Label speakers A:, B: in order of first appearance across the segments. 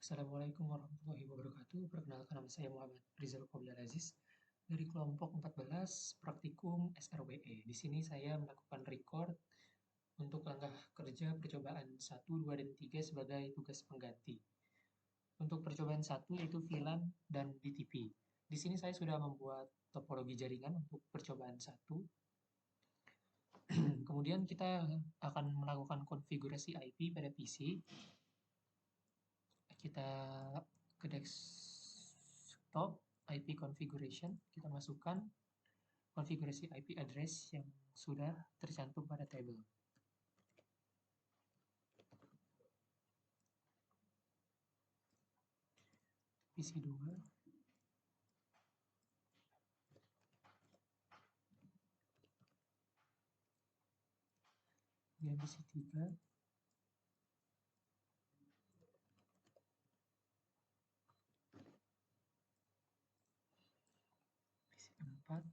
A: Assalamualaikum warahmatullahi wabarakatuh. Perkenalkan nama saya Muhammad Rizal Qoblal Aziz dari kelompok 14 Praktikum SRWE. Di sini saya melakukan record untuk langkah kerja percobaan 1, 2, dan 3 sebagai tugas pengganti. Untuk percobaan 1 yaitu VLAN dan DTP. Di sini saya sudah membuat topologi jaringan untuk percobaan 1. Kemudian kita akan melakukan konfigurasi IP pada PC. Kita ke desktop, IP configuration, kita masukkan konfigurasi IP address yang sudah tercantum pada tabel. PC2, kemudian PC3, PC4,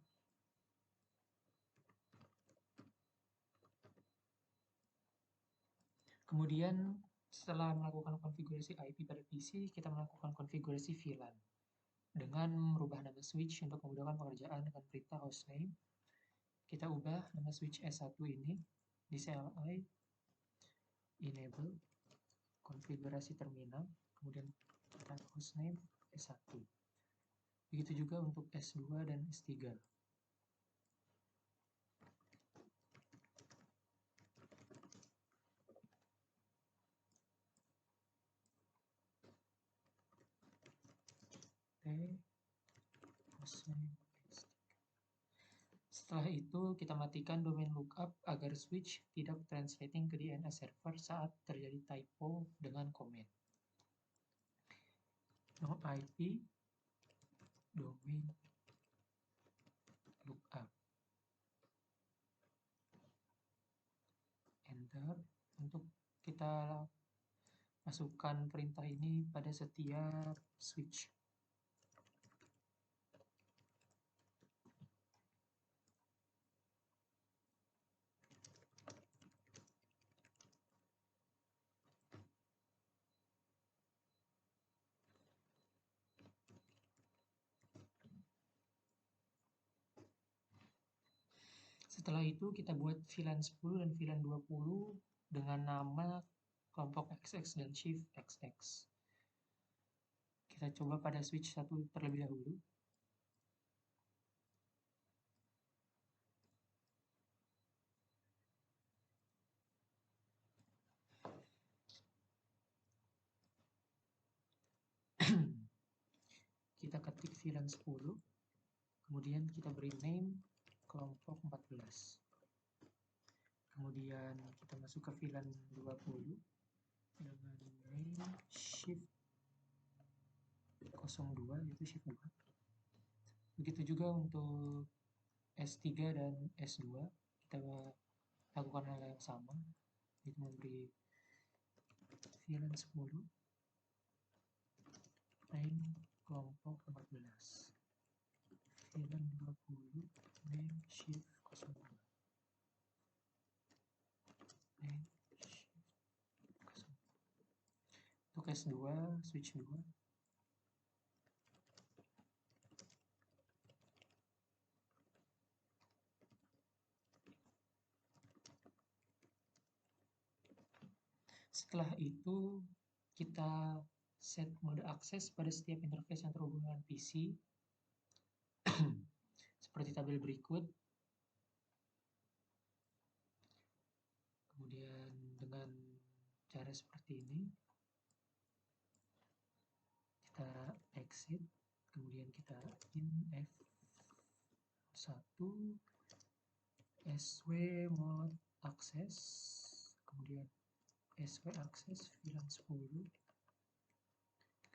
A: kemudian setelah melakukan konfigurasi IP pada PC, kita melakukan konfigurasi VLAN dengan merubah nama switch untuk memudahkan pengerjaan dengan perintah hostname. Kita ubah nama switch S1 ini di CLI, enable, konfigurasi terminal, kemudian kita hostname S1. Begitu juga untuk S2 dan S3. Hostname S3. Setelah itu, kita matikan domain lookup agar switch tidak translating ke DNS server saat terjadi typo dengan comment. No IP domain lookup. Enter untuk kita masukkan perintah ini pada setiap switch. Setelah itu kita buat VLAN 10 dan VLAN 20 dengan nama kelompok XX dan shift XX. Kita coba pada switch 1 terlebih dahulu. Kita ketik VLAN 10, kemudian kita beri name kelompok 14. Kemudian kita masuk ke VLAN 20 dengan name shift 02, yaitu shift 2. Begitu juga untuk S3 dan S2, kita lakukan hal yang sama, yaitu memberi VLAN 10, name kelompok 14. VLAN 20, name shift 02. Name shift 02. Untuk S2, switch 2. Setelah itu, kita set mode akses pada setiap interface yang terhubung dengan PC seperti tabel berikut. Kemudian dengan cara seperti ini, kita exit, kemudian kita in F1, SW mode akses, kemudian SW akses VLAN 10,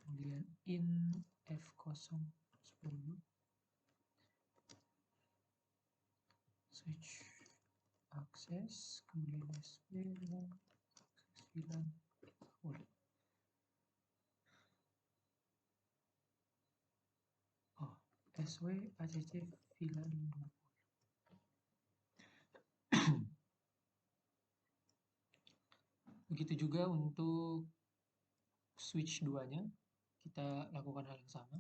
A: kemudian in F0 10, switch akses, kemudian SW akses VLAN 10. SW ACC VLAN 20. Begitu juga untuk switch 2-nya, kita lakukan hal yang sama.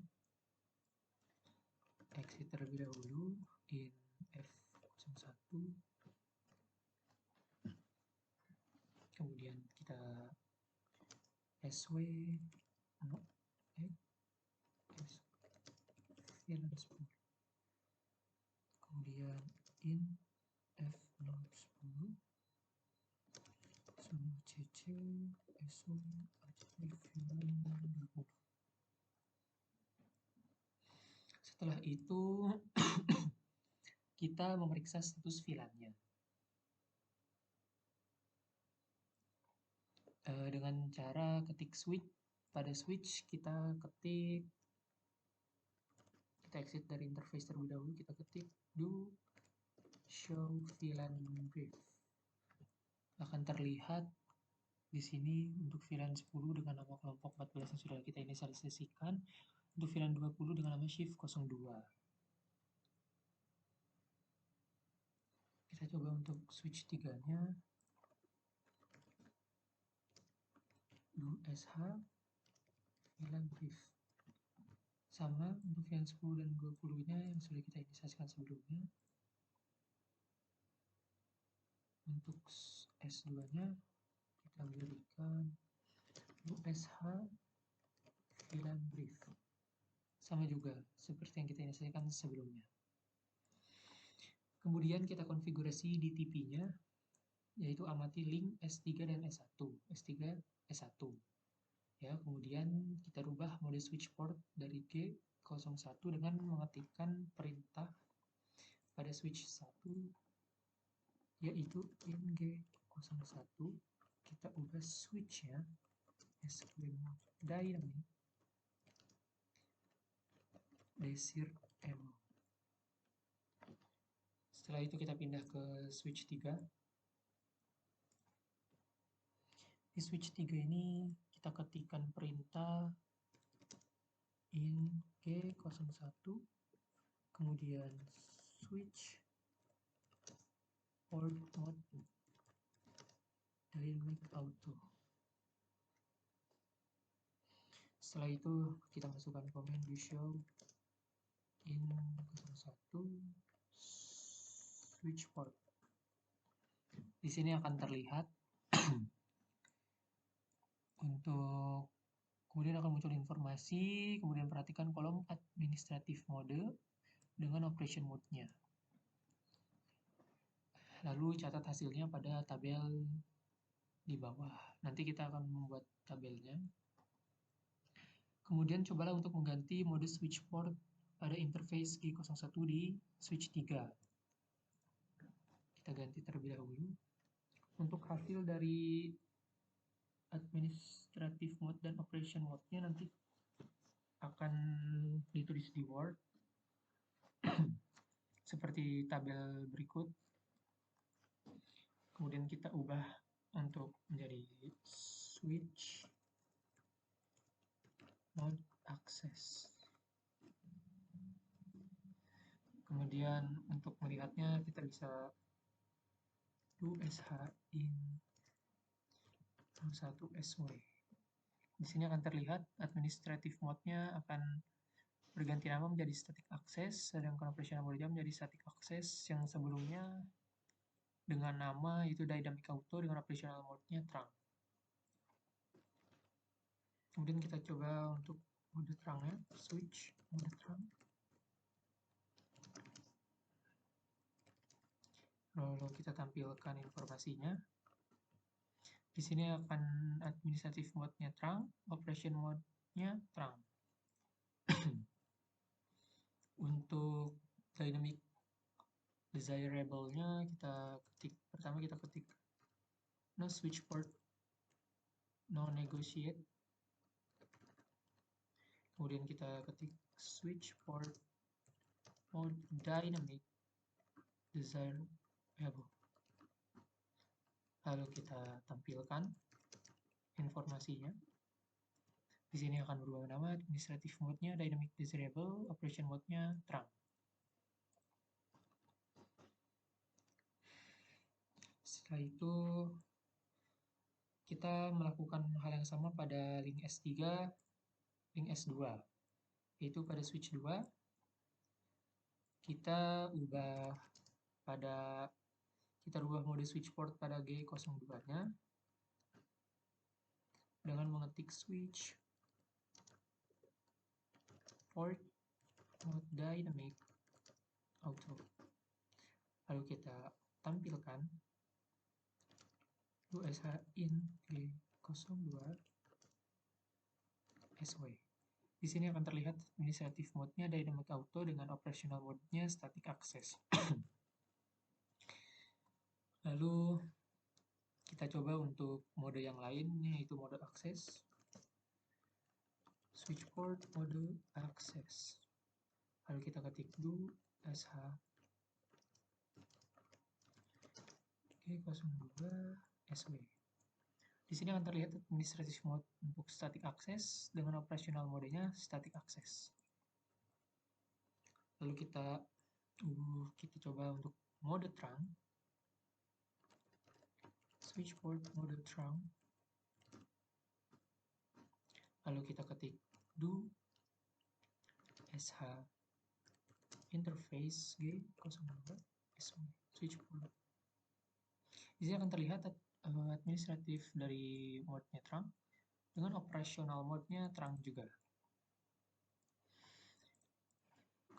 A: Exit terlebih dahulu, in F01. Kemudian kita SW, no, VLAN 10. Kemudian in F010 sama CC SW VLAN 20. Setelah itu kita memeriksa status VLAN-nya dengan cara ketik switch. Pada switch kita exit dari interface terlebih dahulu, kita ketik do show VLAN brief. Akan terlihat di sini untuk VLAN 10 dengan nama kelompok 14 yang sudah kita inisialisasikan, untuk VLAN 20 dengan nama shift 02. Kita coba untuk switch 3-nya, do sh VLAN brief. Sama untuk VLAN 10 dan 20-nya yang sudah kita inisialisasikan sebelumnya. Untuk S2-nya kita berikan USH VLAN brief. Sama juga seperti yang kita inisialisasikan sebelumnya. Kemudian kita konfigurasi di TP-nya, yaitu amati link S3 dan S1. S3, S1. Ya, kemudian kita rubah mode switch port dari G01 dengan mengetikkan perintah pada switch 1, yaitu in G01. Kita ubah switch-nya SQ mode dynamic desirable. Setelah itu kita pindah ke switch 3. Di switch 3 ini kita ketikkan perintah in G01, kemudian switch port mode dynamic auto. Setelah itu kita masukkan komen do show in 01 switch port. Di sini akan terlihat untuk kemudian akan muncul informasi, kemudian perhatikan kolom administratif mode dengan operation mode-nya. Lalu catat hasilnya pada tabel di bawah. Nanti kita akan membuat tabelnya. Kemudian cobalah untuk mengganti mode switch port pada interface G01 di switch 3. Kita ganti terlebih dahulu. Untuk hasil dari administrative mode dan operation mode-nya nanti akan ditulis di Word seperti tabel berikut. Kemudian kita ubah untuk menjadi switch mode access. Kemudian untuk melihatnya kita bisa do sh in 1 SW. Di sini akan terlihat administrative mode-nya akan berganti nama menjadi static access, sedangkan operational mode-nya menjadi static access yang sebelumnya dengan nama itu dynamic auto dengan operational mode-nya terang. Kemudian kita coba untuk mode terangnya, switch mode terang. Lalu kita tampilkan informasinya. Di sini akan administrative mode-nya terang, operation mode-nya terang. Untuk dynamic desirable-nya kita ketik, pertama kita ketik no switch port, no negotiate. Kemudian kita ketik switch port mode dynamic desirable. Lalu kita tampilkan informasinya. Di sini akan berubah nama, administrative mode-nya dynamic desirable, operation mode-nya terang. Setelah itu kita melakukan hal yang sama pada link S3, link S2, yaitu pada switch 2, kita rubah mode switch port pada G02-nya dengan mengetik switch port mode dynamic auto. Lalu kita tampilkan USH in G02 SW. Di sini akan terlihat administrative mode-nya dynamic auto dengan operational mode-nya static access. Lalu kita coba untuk mode yang lain, yaitu mode access. Switch port mode access. Lalu kita ketik do sh G02 SW. Di sini akan terlihat administrative mode untuk static access dengan operational modenya static access. Lalu kita coba untuk mode trunk. Switch port mode trunk. Lalu kita ketik do sh interface G02 SW switch port. Di sini akan terlihat administratif dari mode-nya trunk dengan operational mode-nya trunk juga.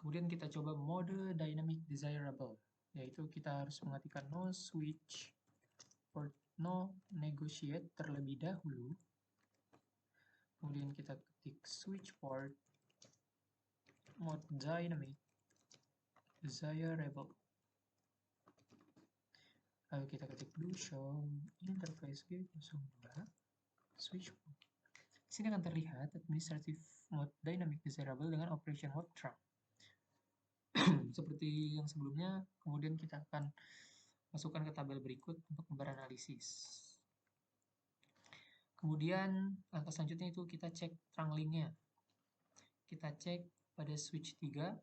A: Kemudian kita coba mode dynamic desirable, yaitu kita harus mengetikkan no switch port no negotiate terlebih dahulu. Kemudian kita ketik switch port mode dynamic desirable. Lalu kita ketik do show interface G02 switch port. Di sini akan terlihat administrative mode dynamic desirable dengan operation mode trunk. Seperti yang sebelumnya, kemudian kita akan masukkan ke tabel berikut untuk beranalisis. Kemudian langkah selanjutnya itu kita cek trunk link-nya. Kita cek pada switch 3.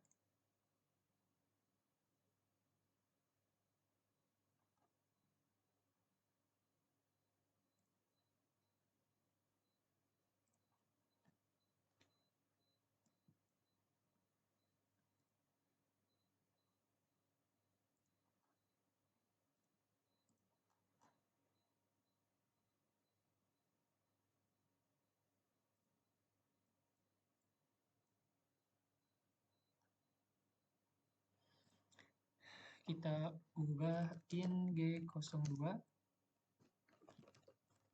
A: Kita ubah in G02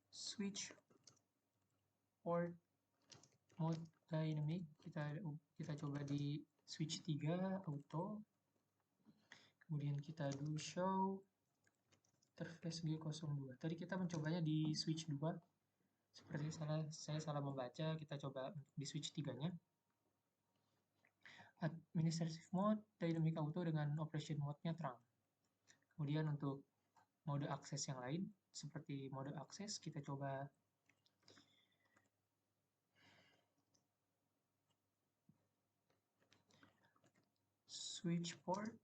A: switch port mode dynamic. Kita coba di switch 3 auto. Kemudian kita do show interface G02. Tadi kita mencobanya di switch 2. Seperti saya salah membaca, kita coba di switch 3-nya. Administrative mode dynamic auto dengan operation mode-nya trunk. Kemudian untuk mode akses yang lain, seperti mode akses, kita coba switch port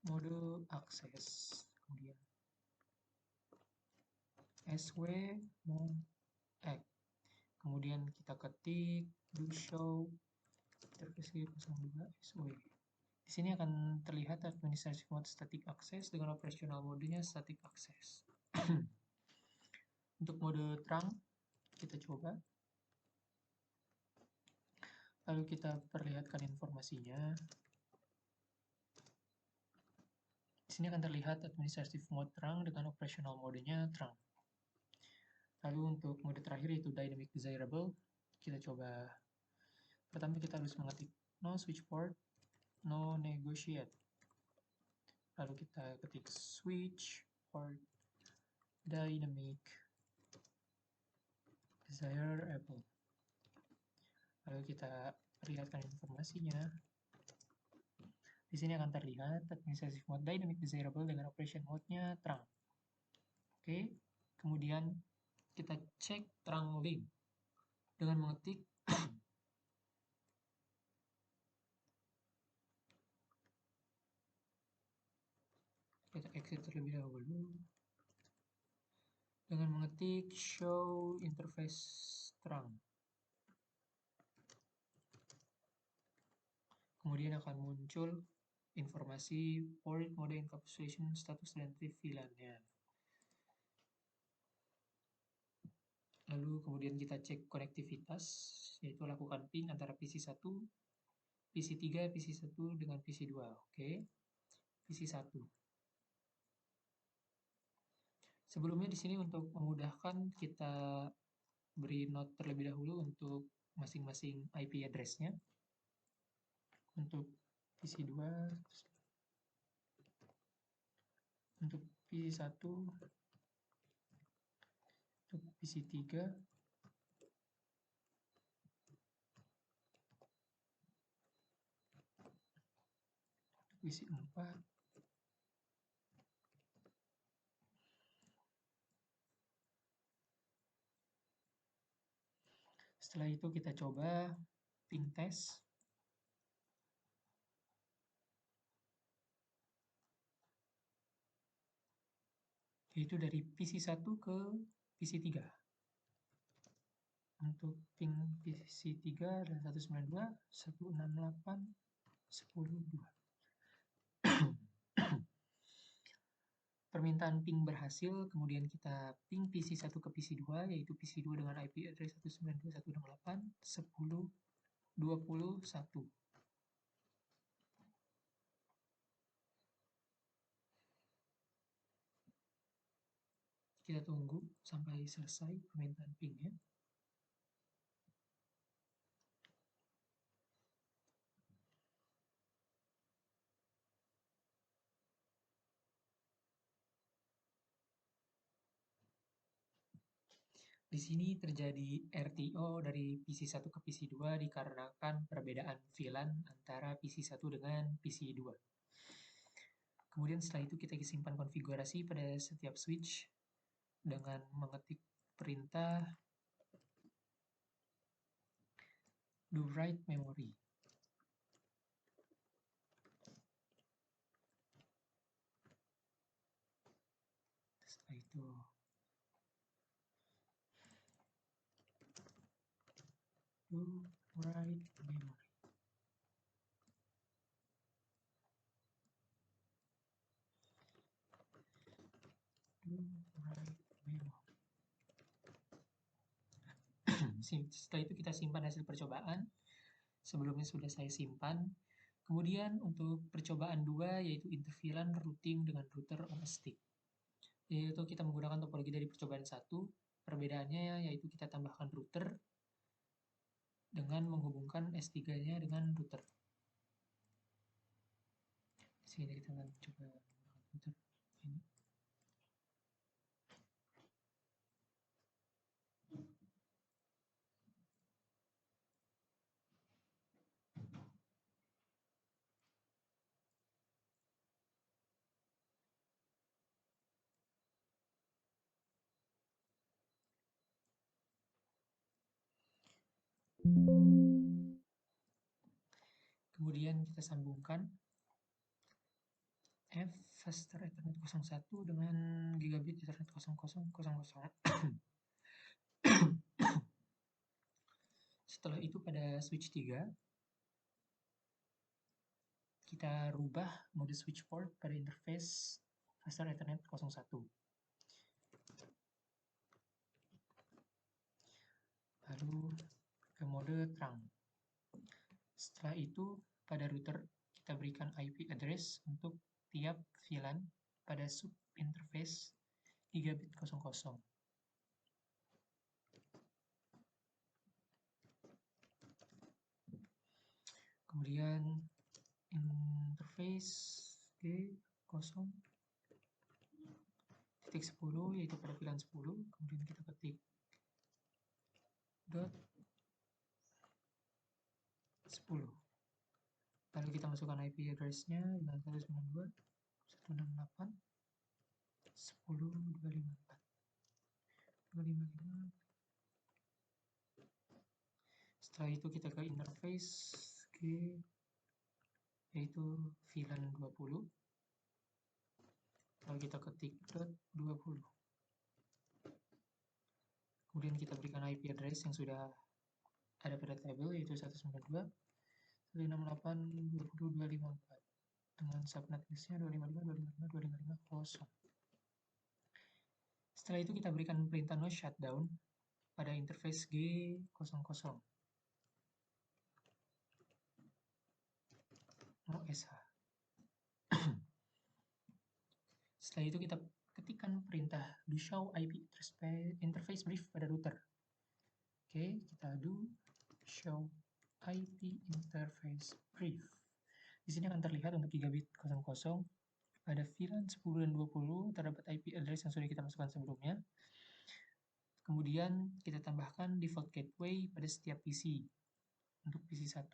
A: mode akses. Kemudian SW mode act. Kemudian kita ketik do show interface G02 SW. Di sini akan terlihat administrative mode static access dengan operational modenya static access. Untuk mode trunk kita coba. Lalu kita perlihatkan informasinya. Di sini akan terlihat administrative mode trunk dengan operational modenya trunk. Lalu untuk mode terakhir yaitu dynamic desirable, kita coba. Pertama kita harus mengetik no switch port no negotiate. Lalu kita ketik switch port dynamic desirable. Lalu kita perlihatkan informasinya. Di sini akan terlihat administrative mode dynamic desirable dengan operation mode-nya trunk. Oke, kemudian kita cek trunk link dengan mengetik kita exit terlebih dahulu. dengan mengetik show interface terang. Kemudian akan muncul informasi port, mode encapsulation, status, dan type VLAN-nya. Lalu kemudian kita cek konektivitas, yaitu lakukan ping antara PC1, PC3, PC1 dengan PC2. Oke, PC1. Sebelumnya di sini untuk memudahkan kita beri note terlebih dahulu untuk masing-masing IP address-nya. Untuk PC2, untuk PC1, untuk PC3, PC4, setelah itu kita coba ping test, yaitu dari PC1 ke PC3. Untuk ping PC3 ada 192.168.10.2. Permintaan ping berhasil, kemudian kita ping PC1 ke PC2, yaitu PC2 dengan IP address 192.168.10.21. Kita tunggu sampai selesai permintaan pingnya. Di sini terjadi RTO dari PC1 ke PC2 dikarenakan perbedaan VLAN antara PC1 dengan PC2. Kemudian setelah itu kita simpan konfigurasi pada setiap switch dengan mengetik perintah do write memory. Setelah itu do write memory. Do write memory. Setelah itu kita simpan hasil percobaan. Sebelumnya sudah saya simpan. Kemudian untuk percobaan 2 yaitu interVLAN routing dengan router on a stick. Yaitu kita menggunakan topologi dari percobaan 1. Perbedaannya yaitu kita tambahkan router dengan menghubungkan S3-nya dengan router. Di sini kita akan coba menggunakan router ini. Kemudian kita sambungkan F faster Ethernet 01 dengan gigabit Ethernet 0000. Setelah itu pada switch 3 kita rubah mode switch port pada interface faster Ethernet 01. Lalu ke mode terang. Setelah itu pada router kita berikan IP address untuk tiap VLAN pada sub interface gigabit 00. Kemudian interface G0 titik 10 yaitu pada VLAN 10. Kemudian kita ketik dot 10. Lalu kita masukkan IP address-nya dengan 192.168.10.254. Setelah itu kita ke interface G yaitu VLAN 20. Lalu kita ketik dot 20. Kemudian kita berikan IP address yang sudah ada pada tabel, yaitu 192.168.20.254 dengan subnet listnya 255.255.255.0. Setelah itu kita berikan perintah no shutdown pada interface G00 no SH. Setelah itu kita ketikkan perintah do show IP interface brief pada router. Oke, kita do show IP interface brief. Di sini akan terlihat untuk gigabit 00 pada VLAN 10 dan 20 terdapat IP address yang sudah kita masukkan sebelumnya. Kemudian kita tambahkan default gateway pada setiap PC. Untuk PC 1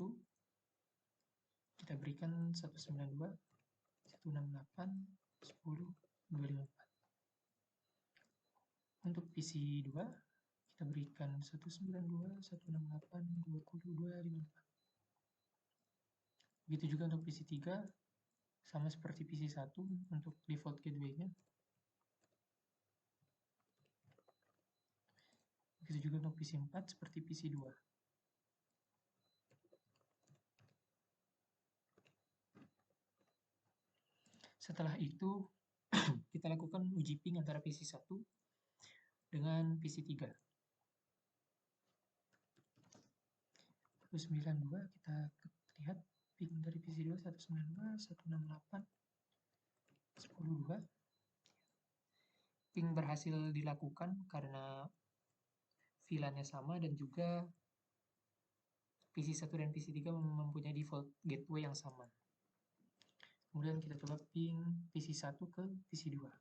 A: kita berikan 192.168.10.254. Untuk PC 2 kita berikan 192.168.20.254. Begitu juga untuk PC 3, sama seperti PC 1 untuk default gateway-nya. Begitu juga untuk PC 4 seperti PC 2. Setelah itu, kita lakukan uji ping antara PC 1 dengan PC 3. 192 kita lihat ping dari PC 2 192.168.10.2. Ping berhasil dilakukan karena VLAN-nya sama dan juga PC 1 dan PC 3 mempunyai default gateway yang sama. Kemudian kita coba ping PC 1 ke PC 2.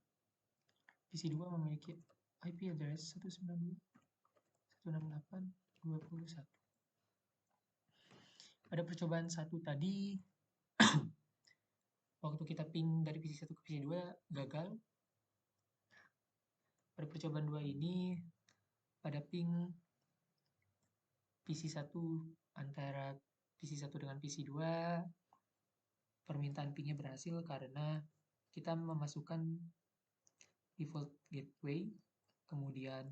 A: PC 2 memiliki IP address 192.168.21. Pada percobaan 1 tadi, waktu kita ping dari PC 1 ke PC 2 gagal. Pada percobaan 2 ini, pada ping PC 1 antara PC 1 dengan PC 2, permintaan pingnya berhasil karena kita memasukkan default gateway, kemudian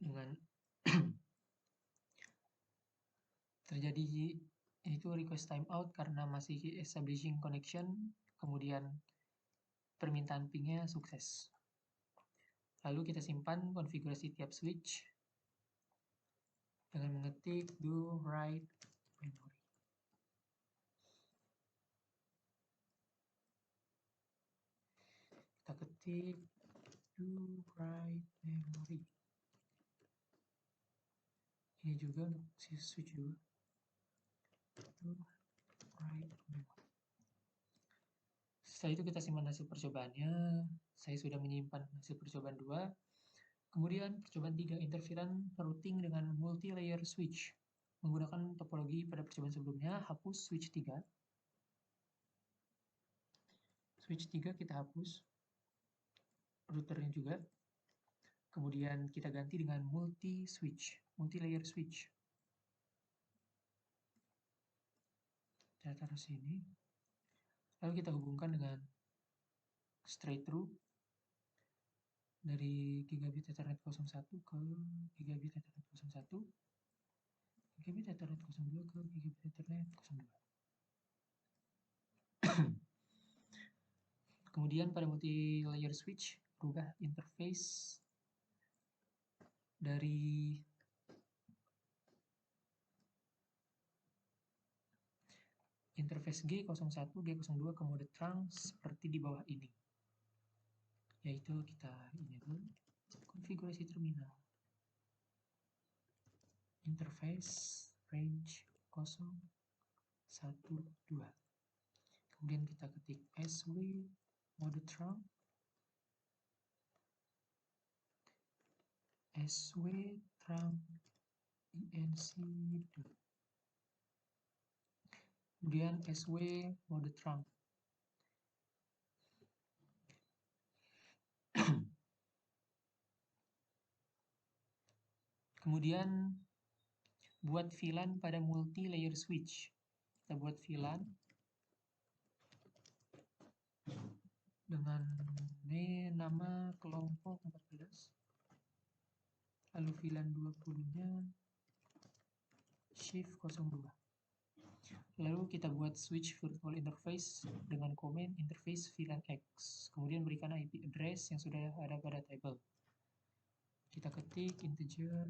A: dengan terjadi itu request timeout karena masih establishing connection, kemudian permintaan pingnya sukses. Lalu kita simpan konfigurasi tiap switch dengan mengetik do write memory. Kita ketik do write memory. Ini juga untuk si switch juga. Do write memory. Setelah itu kita simpan hasil percobaannya. Saya sudah menyimpan hasil percobaan 2. Kemudian percobaan 3, interferon routing dengan multi-layer switch. Menggunakan topologi pada percobaan sebelumnya, hapus switch 3. Switch 3 kita hapus. Routernya juga. Kemudian kita ganti dengan multi-switch, multi-layer switch. Kita taruh sini. Lalu kita hubungkan dengan straight through dari gigabit Ethernet 01 ke gigabit Ethernet 01, gigabit Ethernet 02 ke gigabit Ethernet 02. Kemudian pada multi-layer switch, rubah interface dari interface G01, G02 ke mode trunk seperti di bawah ini. Yaitu kita ini dulu, konfigurasi terminal. Interface range 012. Kemudian kita ketik SW mode trunk, SW trunk INC. Kemudian SW mode trunk. Kemudian buat VLAN pada multi-layer switch. Kita buat VLAN dengan nama kelompok 14. lalu VLAN 20-nya shift 02. Lalu kita buat switch virtual interface dengan komen interface VLAN X. Kemudian berikan IP address yang sudah ada pada table. Kita ketik integer,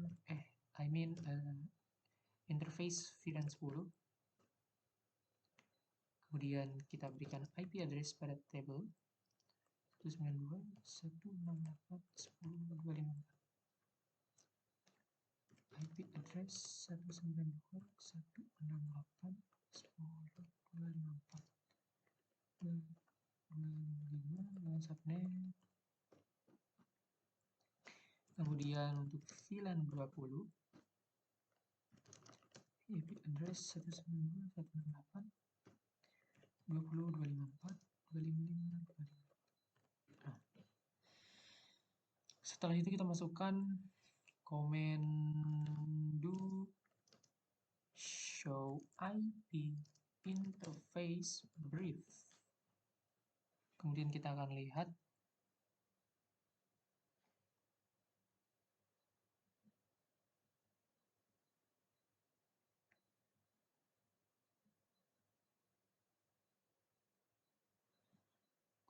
A: interface VLAN 10. Kemudian kita berikan IP address pada table 192.168.10.254. IP address 192.168.10.254 dengan subnet. Kemudian untuk VLAN 20 IP address 192.168.20.254.255. Nah, setelah itu kita masukkan komen do show IP interface brief. Kemudian kita akan lihat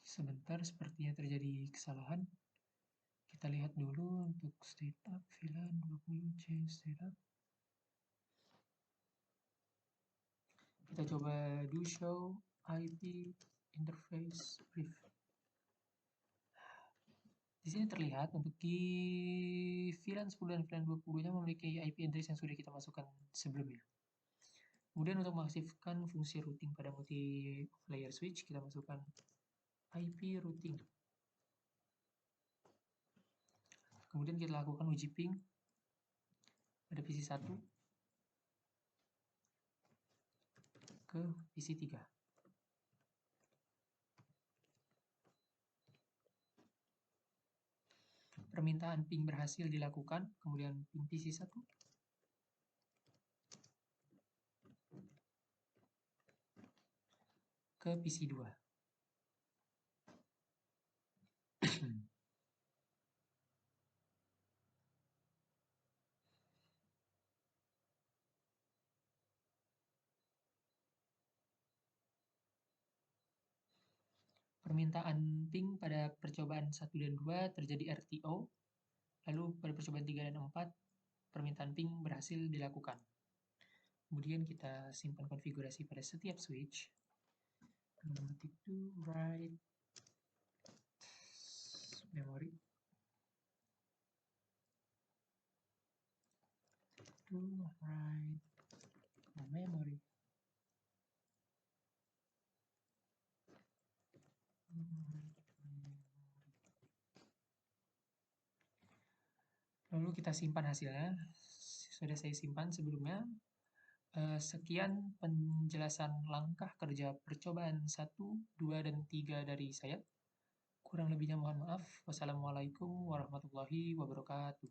A: sebentar, sepertinya terjadi kesalahan. Kita lihat dulu untuk setup VLAN 20 change setup. Kita coba do show IP interface brief. Di sini terlihat untuk di VLAN 10 dan VLAN 20-nya memiliki IP address yang sudah kita masukkan sebelumnya. Kemudian untuk mengaktifkan fungsi routing pada multi-layer switch, kita masukkan IP routing. Kemudian kita lakukan uji ping pada PC 1 ke PC 3. Permintaan ping berhasil dilakukan, kemudian ping PC 1 ke PC 2. Permintaan ping pada percobaan 1 dan 2 terjadi RTO, lalu pada percobaan 3 dan 4 permintaan ping berhasil dilakukan. Kemudian kita simpan konfigurasi pada setiap switch. Ketik to write memory to write memory. Lalu kita simpan hasilnya. Sudah saya simpan sebelumnya. Sekian penjelasan langkah kerja percobaan 1, 2, dan 3 dari saya. Kurang lebihnya mohon maaf. Wassalamualaikum warahmatullahi wabarakatuh.